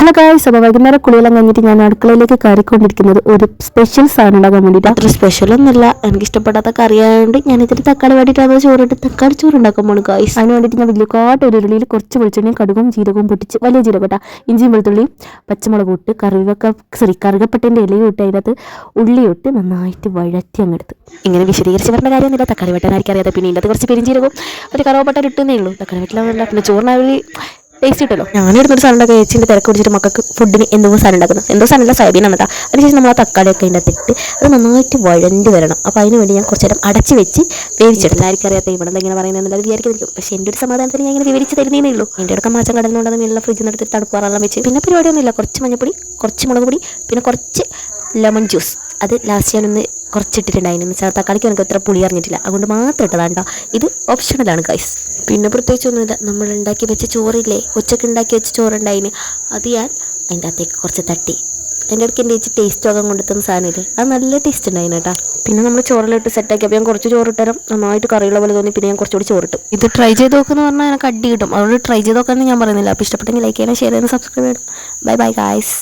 Hello guys, അപ്പോൾ വൈകുന്നേരം കുളിയെല്ലാം കഴിഞ്ഞിട്ട് ഞാൻ അടുക്കളയിലേക്ക് കയറിക്കൊണ്ടിരിക്കുന്നത് ഒരു സ്പെഷ്യൽ സാധനം ഉണ്ടാക്കാൻ വേണ്ടിയിട്ട്. അത്ര സ്പെഷ്യലൊന്നുമില്ല, എനിക്കിഷ്ടപ്പെടാത്ത കറിയായതുകൊണ്ട് ഞാൻ ഇതിൽ തക്കാളി വേണ്ടിയിട്ട് അത് ചോറിട്ട് തക്കാളി ചോറ് ഉണ്ടാക്കാൻ പോകുന്നു ഗായ്സ്. അതിന് വേണ്ടിയിട്ട് ഞാൻ വലിയക്കാട്ട് ഒരു ഉരുളിയിൽ കുറച്ച് വെളിച്ചെണ്ണയും കടുകും ജീരകവും പൊട്ടിച്ച്, വലിയ ജീരകം കേട്ടോ, ഇഞ്ചിയും വെളുത്തുള്ളിയും പച്ചമുളക് ഇട്ട് കറുകപ്പട്ടേൻ്റെ ഇലയും ഇട്ട് അതിനകത്ത് ഉള്ളി ഇട്ട് നന്നായിട്ട് വഴറ്റി അങ്ങെടുത്ത്. ഇങ്ങനെ വിശദീകരിച്ച് പറഞ്ഞ കാര്യമൊന്നുമില്ല, തക്കാളി വെട്ടാനായിരിക്കും അറിയാതെ. പിന്നെ ഇതിനകത്ത് കുറച്ച് പെരിഞ്ചീരകവും ഒരു കറുവപ്പട്ട ഇട്ടുന്നേ ഉള്ളൂ. തക്കാളി വെട്ടില്ല, പിന്നെ ചോറിനായി ടേസ്റ്റ് കിട്ടല്ലോ. ഞാനിടുന്നൊരു സാധനം ഉണ്ടാക്കുക, ചേച്ചിൻ്റെ തിരക്ക് പിടിച്ചിട്ട് മക്കൾക്ക് ഫുഡിന് എന്തോ സാധനം ഉണ്ടാക്കുന്നത്, എന്തോ സാധനമല്ല സോയാബീനാണ് കേട്ടോ. അതിനുശേഷം നമ്മൾ ആ തക്കാളിയൊക്കെ അതിൻ്റെ അകത്തിട്ട് അത് നന്നായിട്ട് വഴണ്ടി വരണം. അപ്പോൾ അതിന് വേണ്ടി ഞാൻ കുറച്ച് നേരം അടച്ച് വെച്ച് വേവിച്ചെടുത്തു. ആർക്കും അറിയാത്ത ഇവിടെ ഇങ്ങനെ പറയുന്നത് വിചാരിക്കും, പക്ഷേ എൻ്റെ ഒരു സമാധാനത്തിന് ഞാൻ ഇങ്ങനെ വിവരിച്ച് തരുന്നേ ഉള്ളൂ. എൻ്റെ അടുക്ക മാച്ചം കടന്നുകൊണ്ടത് മെല്ലെ ഫ്രിഡ്ജിൽ നിന്ന് എടുത്തിട്ട് തണുപ്പാറെല്ലാം വെച്ച്, പിന്നെ പരിപാടിയൊന്നുമില്ല. കുറച്ച് മഞ്ഞപ്പൊടി, കുറച്ച് മുളക് പൊടി, പിന്നെ കുറച്ച് ലെമൺ ജ്യൂസ്, അത് ലാസ്റ്റ് ഞാനൊന്ന് കുറച്ചിട്ടിട്ടുണ്ടായിരുന്നു. വെച്ചാൽ തക്കാളിക്ക് എനിക്ക് അത്ര പുളി അറിഞ്ഞിട്ടില്ല, അതുകൊണ്ട് മാത്രം ഇട്ടതാണ് കേട്ടോ. ഇത് ഓപ്ഷണലാണ് ഗൈസ്. പിന്നെ പ്രത്യേകിച്ചൊന്നുമില്ല, നമ്മൾ ഉണ്ടാക്കി വെച്ച ചോറില്ലേ, ഉച്ചക്ക് ഉണ്ടാക്കി വെച്ച ചോറുണ്ടായിന്, അത് ഞാൻ അതിൻ്റെ അകത്തേക്ക് കുറച്ച് തട്ടി. അതിൻ്റെ ഇടയ്ക്ക് എൻ്റെ ചേച്ചി ടേസ്റ്റൊക്കെ കൊണ്ടുത്തുന്ന സാധനമില്ലേ, അത് നല്ല ടേസ്റ്റ് ഉണ്ടായിന് കേട്ടോ. പിന്നെ നമ്മൾ ചോറിലിട്ട് സെറ്റാക്കി, അപ്പോൾ ഞാൻ കുറച്ച് ചോറിട്ടരം നന്നായിട്ട് കറിയുള്ള പോലെ തോന്നി. പിന്നെ ഞാൻ കുറച്ചുകൂടി ചോറിട്ടു. ഇത് ട്രൈ ചെയ്ത് നോക്കുമെന്ന് പറഞ്ഞാൽ എനിക്ക് അടി കിട്ടും, അതുകൊണ്ട് ട്രൈ ചെയ്ത് നോക്കാമെന്ന് ഞാൻ പറയുന്നില്ല. അപ്പോൾ ഇഷ്ടപ്പെട്ടെങ്കിൽ ലൈക്ക് ചെയ്യണം, ഷെയർ ചെയ്യണം, സബ്സ്ക്രൈബ് ചെയ്യണം. Bye bye guys.